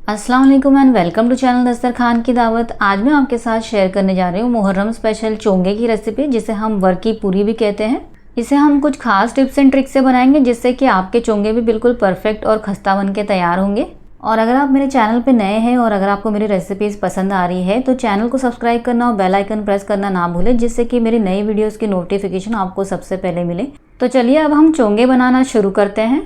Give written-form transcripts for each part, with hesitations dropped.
अस्सलाम वालेकुम and welcome to channel दस्तरखान की दावत। आज मैं आपके साथ शेयर करने जा रही हूँ मुहर्रम स्पेशल चोंगे की रेसिपी, जिसे हम वर की पूरी भी कहते हैं। इसे हम कुछ खास टिप्स एंड ट्रिक्स से बनाएंगे, जिससे कि आपके चोंगे भी बिल्कुल परफेक्ट और खस्ता बन के तैयार होंगे। और अगर आप मेरे चैनल पे नए हैं और अगर आपको मेरी रेसिपीज़ पसंद आ रही है तो चैनल को सब्सक्राइब करना और बेल आइकन प्रेस करना ना भूलें, जिससे कि मेरी नई वीडियोज़ की नोटिफिकेशन आपको सबसे पहले मिले। तो चलिए अब हम चोंगे बनाना शुरू करते हैं।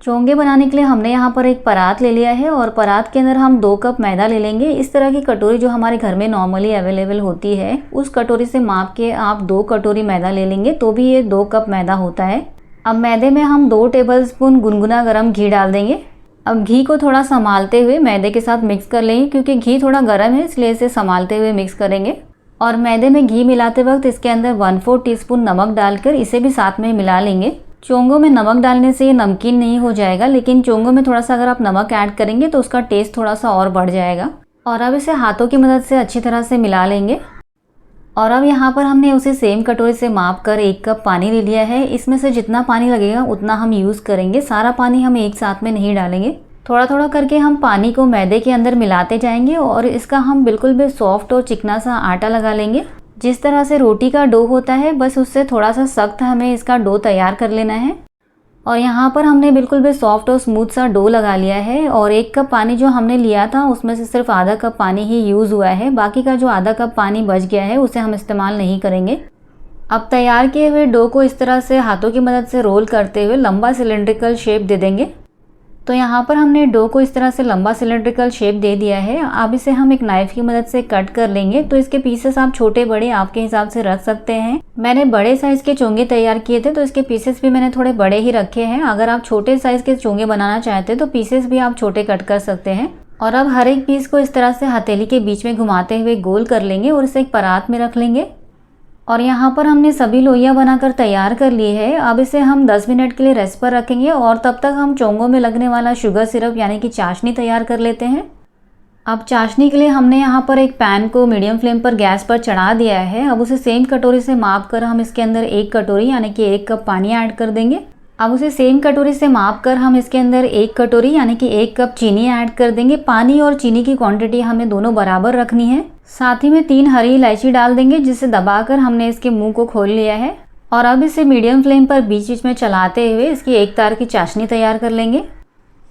चोंगे बनाने के लिए हमने यहाँ पर एक परात ले लिया है और परात के अंदर हम 2 कप मैदा ले लेंगे। इस तरह की कटोरी जो हमारे घर में नॉर्मली अवेलेबल होती है, उस कटोरी से माप के आप 2 कटोरी मैदा ले लेंगे तो भी ये 2 कप मैदा होता है। अब मैदे में हम 2 टेबलस्पून गुनगुना गर्म घी डाल देंगे। अब घी को थोड़ा संभालते हुए मैदे के साथ मिक्स कर लेंगे, क्योंकि घी थोड़ा गर्म है इसलिए इसे संभालते हुए मिक्स करेंगे। और मैदे में घी मिलाते वक्त इसके अंदर 1/4 टीस्पून नमक डालकर इसे भी साथ में मिला लेंगे। चोंगों में नमक डालने से ये नमकीन नहीं हो जाएगा, लेकिन चोंगों में थोड़ा सा अगर आप नमक ऐड करेंगे तो उसका टेस्ट थोड़ा सा और बढ़ जाएगा। और अब इसे हाथों की मदद से अच्छी तरह से मिला लेंगे। और अब यहाँ पर हमने उसे सेम कटोरी से माप कर 1 कप पानी ले लिया है। इसमें से जितना पानी लगेगा उतना हम यूज़ करेंगे, सारा पानी हम एक साथ में नहीं डालेंगे। थोड़ा थोड़ा करके हम पानी को मैदे के अंदर मिलाते जाएंगे और इसका हम बिल्कुल भी सॉफ्ट और चिकना सा आटा लगा लेंगे। जिस तरह से रोटी का डो होता है, बस उससे थोड़ा सा सख्त हमें इसका डो तैयार कर लेना है। और यहाँ पर हमने बिल्कुल भी सॉफ्ट और स्मूथ सा डो लगा लिया है। और 1 कप पानी जो हमने लिया था उसमें से सिर्फ आधा कप पानी ही यूज़ हुआ है, बाकी का जो आधा कप पानी बच गया है उसे हम इस्तेमाल नहीं करेंगे। अब तैयार किए हुए डो को इस तरह से हाथों की मदद से रोल करते हुए लंबा सिलेंड्रिकल शेप दे देंगे। तो यहाँ पर हमने डो को इस तरह से लंबा सिलेंड्रिकल शेप दे दिया है। अब इसे हम एक नाइफ की मदद से कट कर लेंगे। तो इसके पीसेस आप छोटे बड़े आपके हिसाब से रख सकते हैं। मैंने बड़े साइज के चोंगे तैयार किए थे तो इसके पीसेस भी मैंने थोड़े बड़े ही रखे हैं। अगर आप छोटे साइज के चोंगे बनाना चाहते हैं तो पीसेस भी आप छोटे कट कर सकते हैं। और अब हर एक पीस को इस तरह से हथेली के बीच में घुमाते हुए गोल कर लेंगे और इसे एक परात में रख लेंगे। और यहाँ पर हमने सभी लोइयाँ बनाकर तैयार कर ली है। अब इसे हम 10 मिनट के लिए रेस्ट पर रखेंगे और तब तक हम चोंगों में लगने वाला शुगर सिरप यानी कि चाशनी तैयार कर लेते हैं। अब चाशनी के लिए हमने यहाँ पर एक पैन को मीडियम फ्लेम पर गैस पर चढ़ा दिया है। अब उसे सेम कटोरी से माप कर हम इसके अंदर 1 कटोरी यानी कि 1 कप पानी ऐड कर देंगे। अब उसे सेम कटोरी से माप कर हम इसके अंदर 1 कटोरी यानी कि 1 कप चीनी ऐड कर देंगे। पानी और चीनी की क्वांटिटी हमें दोनों बराबर रखनी है। साथ ही में 3 हरी इलायची डाल देंगे, जिसे दबाकर हमने इसके मुंह को खोल लिया है। और अब इसे मीडियम फ्लेम पर बीच बीच में चलाते हुए इसकी 1 तार की चाशनी तैयार कर लेंगे।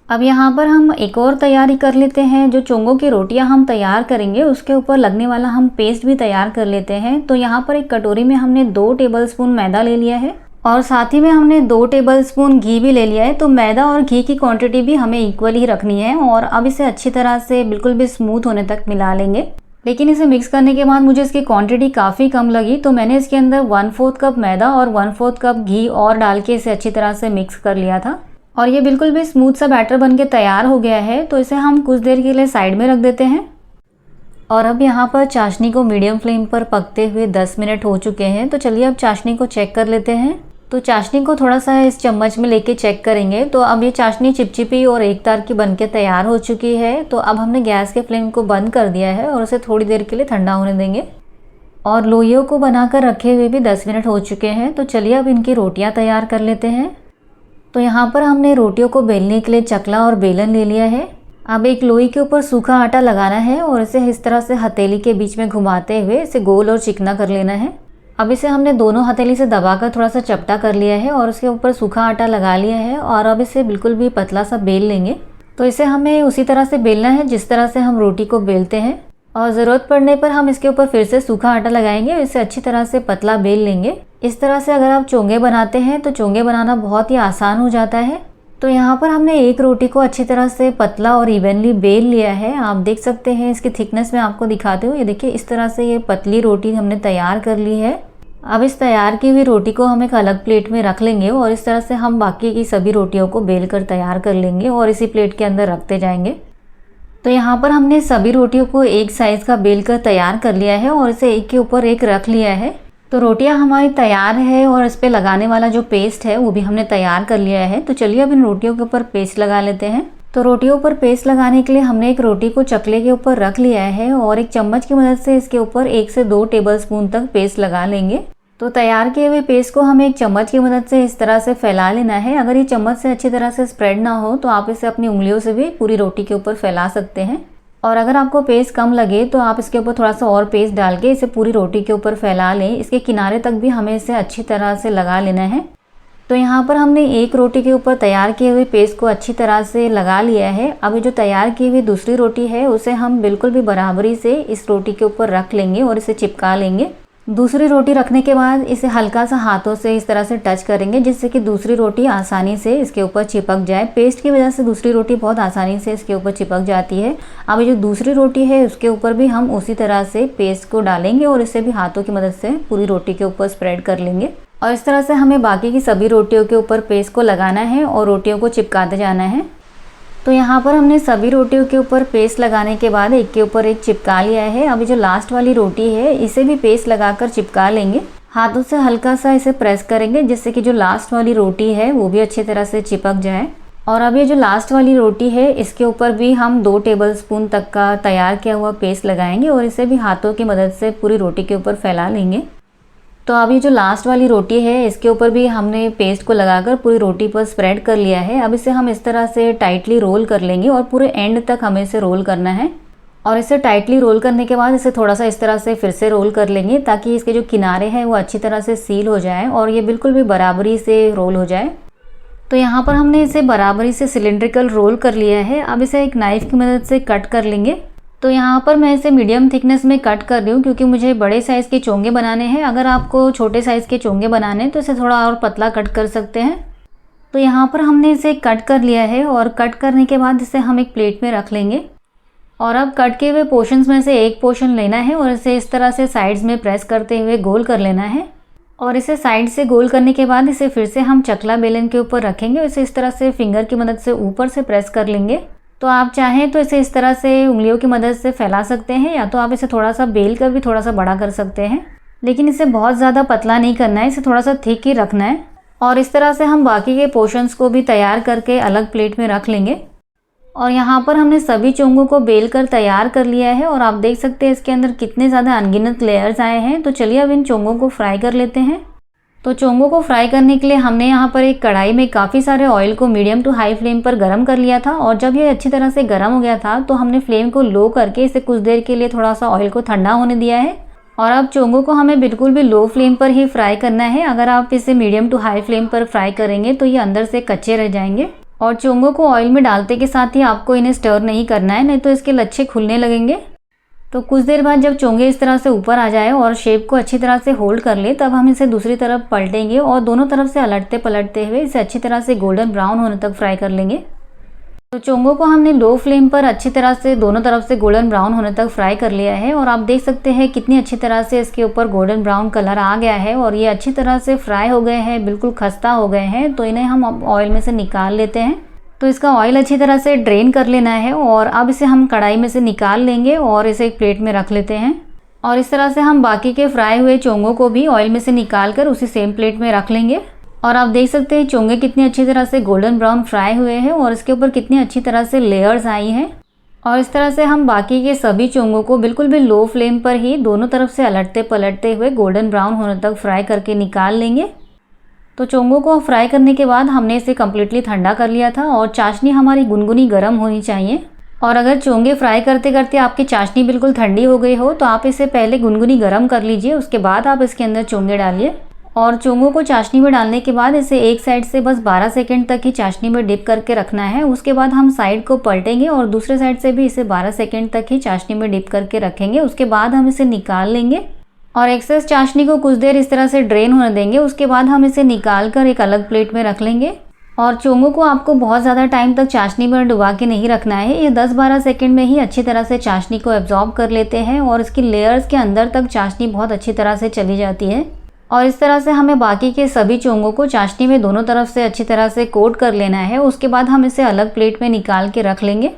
अब यहाँ पर हम एक और तैयारी कर लेते हैं। जो चोंगों की रोटियाँ हम तैयार करेंगे उसके ऊपर लगने वाला हम पेस्ट भी तैयार कर लेते हैं। तो यहाँ पर एक कटोरी में हमने 2 टेबलस्पून मैदा ले लिया है और साथ ही में हमने 2 टेबलस्पून घी भी ले लिया है। तो मैदा और घी की क्वांटिटी भी हमें इक्वल ही रखनी है। और अब इसे अच्छी तरह से बिल्कुल भी स्मूथ होने तक मिला लेंगे। लेकिन इसे मिक्स करने के बाद मुझे इसकी क्वांटिटी काफ़ी कम लगी, तो मैंने इसके अंदर 1/4 कप मैदा और 1/4 कप घी और डाल के इसे अच्छी तरह से मिक्स कर लिया था। और ये बिल्कुल भी स्मूथ सा बैटर बन के तैयार हो गया है। तो इसे हम कुछ देर के लिए साइड में रख देते हैं। और अब यहाँ पर चाशनी को मीडियम फ्लेम पर पकते हुए 10 मिनट हो चुके हैं। तो चलिए अब चाशनी को चेक कर लेते हैं। तो चाशनी को थोड़ा सा इस चम्मच में लेके चेक करेंगे तो अब ये चाशनी चिपचिपी और 1 तार की बनके तैयार हो चुकी है। तो अब हमने गैस के फ्लेम को बंद कर दिया है और उसे थोड़ी देर के लिए ठंडा होने देंगे। और लोइयों को बनाकर रखे हुए भी 10 मिनट हो चुके हैं। तो चलिए अब इनकी रोटियां तैयार कर लेते हैं। तो यहाँ पर हमने रोटियों को बेलने के लिए चकला और बेलन ले लिया है। अब एक लोई के ऊपर सूखा आटा लगाना है और इसे इस तरह से हथेली के बीच में घुमाते हुए इसे गोल और चिकना कर लेना है। अब इसे हमने दोनों हथेली से दबाकर थोड़ा सा चपटा कर लिया है और उसके ऊपर सूखा आटा लगा लिया है। और अब इसे बिल्कुल भी पतला सा बेल लेंगे। तो इसे हमें उसी तरह से बेलना है जिस तरह से हम रोटी को बेलते हैं। और ज़रूरत पड़ने पर हम इसके ऊपर फिर से सूखा आटा लगाएंगे और इसे अच्छी तरह से पतला बेल लेंगे। इस तरह से अगर आप चोंगे बनाते हैं तो चोंगे बनाना बहुत ही आसान हो जाता है। तो यहाँ पर हमने एक रोटी को अच्छी तरह से पतला और इवनली बेल लिया है। आप देख सकते हैं इसकी थिकनेस में आपको दिखाते हुए, ये देखिए इस तरह से ये पतली रोटी हमने तैयार कर ली है। अब इस तैयार की हुई रोटी को हम एक अलग प्लेट में रख लेंगे और इस तरह से हम बाकी की सभी रोटियों को बेल कर तैयार कर लेंगे और इसी प्लेट के अंदर रखते जाएंगे। तो यहाँ पर हमने सभी रोटियों को एक साइज़ का बेल कर तैयार कर लिया है और इसे एक के ऊपर एक रख लिया है। तो रोटियाँ हमारी तैयार है और इस पर लगाने वाला जो पेस्ट है वो भी हमने तैयार कर लिया है। तो चलिए अब इन रोटियों के ऊपर पेस्ट लगा लेते हैं। तो रोटियों पर पेस्ट लगाने के लिए हमने एक रोटी को चकले के ऊपर रख लिया है और एक चम्मच की मदद से इसके ऊपर 1 से 2 टेबलस्पून तक पेस्ट लगा लेंगे। तो तैयार किए हुए पेस्ट को हमें एक चम्मच की मदद से इस तरह से फैला लेना है। अगर ये चम्मच से अच्छी तरह से स्प्रेड ना हो तो आप इसे अपनी उंगलियों से भी पूरी रोटी के ऊपर फैला सकते हैं। और अगर आपको पेस्ट कम लगे तो आप इसके ऊपर थोड़ा सा और पेस्ट डाल के इसे पूरी रोटी के ऊपर फैला लें। इसके किनारे तक भी हमें इसे अच्छी तरह से लगा लेना है। तो यहाँ पर हमने एक रोटी के ऊपर तैयार किए हुए पेस्ट को अच्छी तरह से लगा लिया है। अब ये जो तैयार की हुई दूसरी रोटी है उसे हम बिल्कुल भी बराबरी से इस रोटी के ऊपर रख लेंगे और इसे चिपका लेंगे। दूसरी रोटी रखने के बाद इसे हल्का सा हाथों से इस तरह से टच करेंगे जिससे कि दूसरी रोटी आसानी से इसके ऊपर चिपक जाए। पेस्ट की वजह से दूसरी रोटी बहुत आसानी से इसके ऊपर चिपक जाती है। अब ये जो दूसरी रोटी है उसके ऊपर भी हम उसी तरह से पेस्ट को डालेंगे और इसे भी हाथों की मदद से पूरी रोटी के ऊपर स्प्रेड कर लेंगे। और इस तरह से हमें बाकी की सभी रोटियों के ऊपर पेस्ट को लगाना है और रोटियों को चिपकाते जाना है। तो यहाँ पर हमने सभी रोटियों के ऊपर पेस्ट लगाने के बाद एक के ऊपर एक चिपका लिया है। अभी जो लास्ट वाली रोटी है इसे भी पेस्ट लगाकर चिपका लेंगे। हाथों से हल्का सा इसे प्रेस करेंगे जिससे कि जो लास्ट वाली रोटी है वो भी अच्छी तरह से चिपक जाए। और अब ये जो लास्ट वाली रोटी है इसके ऊपर भी हम 2 टेबलस्पून तक का तैयार किया हुआ पेस्ट लगाएंगे और इसे भी हाथों की मदद से पूरी रोटी के ऊपर फैला लेंगे। तो अब ये जो लास्ट वाली रोटी है इसके ऊपर भी हमने पेस्ट को लगाकर पूरी रोटी पर स्प्रेड कर लिया है। अब इसे हम इस तरह से टाइटली रोल कर लेंगे और पूरे एंड तक हमें इसे रोल करना है। और इसे टाइटली रोल करने के बाद इसे थोड़ा सा इस तरह से फिर से रोल कर लेंगे ताकि इसके जो किनारे हैं वो अच्छी तरह से सील हो जाए और ये बिल्कुल भी बराबरी से रोल हो जाए। तो यहाँ पर हमने इसे बराबरी से सिलेंड्रिकल रोल कर लिया है। अब इसे एक नाइफ की मदद से कट कर लेंगे। तो यहाँ पर मैं इसे मीडियम थिकनेस में कट कर रही हूँ क्योंकि मुझे बड़े साइज़ के चोंगे बनाने हैं। अगर आपको छोटे साइज़ के चोंगे बनाने हैं तो इसे थोड़ा और पतला कट कर सकते हैं। तो यहाँ पर हमने इसे कट कर लिया है और कट करने के बाद इसे हम एक प्लेट में रख लेंगे। और अब कट किए हुए पोर्शंस में से एक पोर्शन लेना है और इसे इस तरह से साइड्स में प्रेस करते हुए गोल कर लेना है। और इसे साइड से गोल करने के बाद इसे फिर से हम चकला बेलन के ऊपर रखेंगे। इसे इस तरह से फिंगर की मदद से ऊपर से प्रेस कर लेंगे। तो आप चाहें तो इसे इस तरह से उंगलियों की मदद से फैला सकते हैं या तो आप इसे थोड़ा सा बेल कर भी थोड़ा सा बड़ा कर सकते हैं, लेकिन इसे बहुत ज़्यादा पतला नहीं करना है, इसे थोड़ा सा थिक ही रखना है। और इस तरह से हम बाकी के पोर्शंस को भी तैयार करके अलग प्लेट में रख लेंगे। और यहाँ पर हमने सभी चोंगों को बेल कर तैयार कर लिया है और आप देख सकते हैं इसके अंदर कितने ज़्यादा अनगिनत लेयर्स आए हैं। तो चलिए अब इन चोंगों को फ्राई कर लेते हैं। तो चोंगों को फ्राई करने के लिए हमने यहाँ पर एक कढ़ाई में काफ़ी सारे ऑयल को मीडियम टू हाई फ्लेम पर गर्म कर लिया था। और जब ये अच्छी तरह से गर्म हो गया था तो हमने फ्लेम को लो करके इसे कुछ देर के लिए थोड़ा सा ऑयल को ठंडा होने दिया है। और अब चोंगों को हमें बिल्कुल भी लो फ्लेम पर ही फ्राई करना है। अगर आप इसे मीडियम टू हाई फ्लेम पर फ्राई करेंगे तो ये अंदर से कच्चे रह जाएंगे। और चोंगों को ऑयल में डालते के साथ ही आपको इन्हें स्टर नहीं करना है, नहीं तो इसके लच्छे खुलने लगेंगे। तो कुछ देर बाद जब चोंगे इस तरह से ऊपर आ जाए और शेप को अच्छी तरह से होल्ड कर ले तब हम इसे दूसरी तरफ पलटेंगे और दोनों तरफ से अलटते पलटते हुए इसे अच्छी तरह से गोल्डन ब्राउन होने तक फ्राई कर लेंगे। तो चोंगों को हमने लो फ्लेम पर अच्छी तरह से दोनों तरफ से गोल्डन ब्राउन होने तक फ्राई कर लिया है। और आप देख सकते हैं कितनी अच्छी तरह से इसके ऊपर गोल्डन ब्राउन कलर आ गया है और ये अच्छी तरह से फ्राई हो गए हैं, बिल्कुल खस्ता हो गए हैं। तो इन्हें हम ऑयल में से निकाल लेते हैं। तो इसका ऑयल अच्छी तरह से ड्रेन कर लेना है और अब इसे हम कढ़ाई में से निकाल लेंगे और इसे एक प्लेट में रख लेते हैं। और इस तरह से हम बाकी के फ्राई हुए चोंगों को भी ऑयल में से निकाल कर उसी सेम प्लेट में रख लेंगे। और आप देख सकते हैं चोंगे कितनी अच्छी तरह से गोल्डन ब्राउन फ्राई हुए हैं और इसके ऊपर कितनी अच्छी तरह से लेयर्स आई हैं। और इस तरह से हम बाकी के सभी चोंगों को बिल्कुल भी लो फ्लेम पर ही दोनों तरफ से अलटते पलटते हुए गोल्डन ब्राउन होने तक फ्राई करके निकाल लेंगे। तो चोंगों को फ्राई करने के बाद हमने इसे कम्प्लीटली ठंडा कर लिया था और चाशनी हमारी गुनगुनी गर्म होनी चाहिए। और अगर चोंगे फ्राई करते करते आपकी चाशनी बिल्कुल ठंडी हो गई हो तो आप इसे पहले गुनगुनी गर्म कर लीजिए, उसके बाद आप इसके अंदर चोंगे डालिए। और चोंगों को चाशनी में डालने के बाद इसे एक साइड से बस 12 सेकंड तक ही चाशनी में डिप करके रखना है। उसके बाद हम साइड को पलटेंगे और दूसरे साइड से भी इसे 12 सेकंड तक ही चाशनी में डिप करके रखेंगे। उसके बाद हम इसे निकाल लेंगे और एक्सेस चाशनी को कुछ देर इस तरह से ड्रेन होने देंगे। उसके बाद हम इसे निकाल कर एक अलग प्लेट में रख लेंगे। और चोंगों को आपको बहुत ज़्यादा टाइम तक चाशनी में डुबा के नहीं रखना है, ये 10-12 सेकंड में ही अच्छी तरह से चाशनी को एब्जॉर्ब कर लेते हैं और इसकी लेयर्स के अंदर तक चाशनी बहुत अच्छी तरह से चली जाती है। और इस तरह से हमें बाकी के सभी चोंगों को चाशनी में दोनों तरफ से अच्छी तरह से कोट कर लेना है। उसके बाद हम इसे अलग प्लेट में निकाल के रख लेंगे।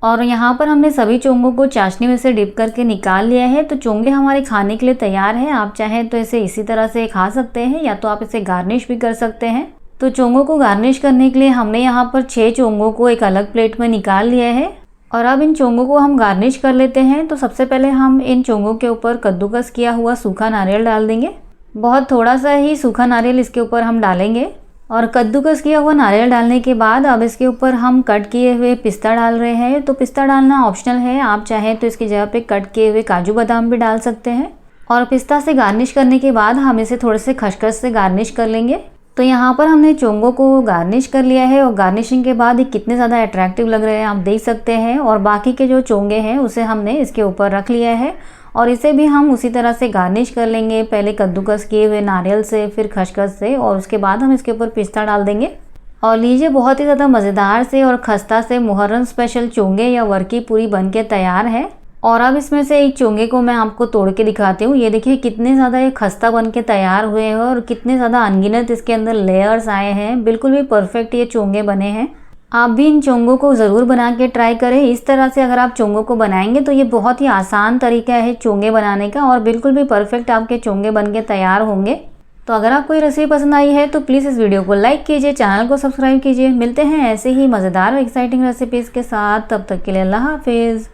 और यहाँ पर हमने सभी चोंगों को चाशनी में से डिप करके निकाल लिया है। तो चोंगे हमारे खाने के लिए तैयार हैं। आप चाहें तो इसे इसी तरह से खा सकते हैं या तो आप इसे गार्निश भी कर सकते हैं। तो चोंगों को गार्निश करने के लिए हमने यहाँ पर 6 चोंगों को एक अलग प्लेट में निकाल लिया है। और अब इन चोंगों को हम गार्निश कर लेते हैं। तो सबसे पहले हम इन चोंगों के ऊपर कद्दूकस किया हुआ सूखा नारियल डाल देंगे। बहुत थोड़ा सा ही सूखा नारियल इसके ऊपर हम डालेंगे। और कद्दूकस किया हुआ नारियल डालने के बाद अब इसके ऊपर हम कट किए हुए पिस्ता डाल रहे हैं। तो पिस्ता डालना ऑप्शनल है, आप चाहें तो इसकी जगह पे कट किए हुए काजू बादाम भी डाल सकते हैं। और पिस्ता से गार्निश करने के बाद हम इसे थोड़े से खसखस से गार्निश कर लेंगे। तो यहाँ पर हमने चोंगों को गार्निश कर लिया है और गार्निशिंग के बाद ये कितने ज़्यादा अट्रैक्टिव लग रहे हैं आप देख सकते हैं। और बाकी के जो चोंगे हैं उसे हमने इसके ऊपर रख लिया है और इसे भी हम उसी तरह से गार्निश कर लेंगे, पहले कद्दूकस किए हुए नारियल से, फिर खसखस से, और उसके बाद हम इसके ऊपर पिस्ता डाल देंगे। और लीजिए, बहुत ही ज़्यादा मज़ेदार से और खस्ता से मुहर्रम स्पेशल चोंगे या वर्की पूरी बनके तैयार है। और अब इसमें से एक चोंगे को मैं आपको तोड़ के दिखाती हूँ। ये देखिए कितने ज़्यादा ये खस्ता बनके तैयार हुए हैं और कितने ज़्यादा अनगिनत इसके अंदर लेयर्स आए हैं। बिल्कुल भी परफेक्ट ये चोंगे बने हैं। आप भी इन चोंगों को ज़रूर बना के ट्राई करें। इस तरह से अगर आप चोंगों को बनाएंगे तो ये बहुत ही आसान तरीका है चोंगे बनाने का और बिल्कुल भी परफेक्ट आपके चोंगे बन के तैयार होंगे। तो अगर आपको ये रेसिपी पसंद आई है तो प्लीज़ इस वीडियो को लाइक कीजिए, चैनल को सब्सक्राइब कीजिए। मिलते हैं ऐसे ही मज़ेदार और एक्साइटिंग रेसिपीज़ के साथ, तब तक के लिए अल्लाह हाफिज़।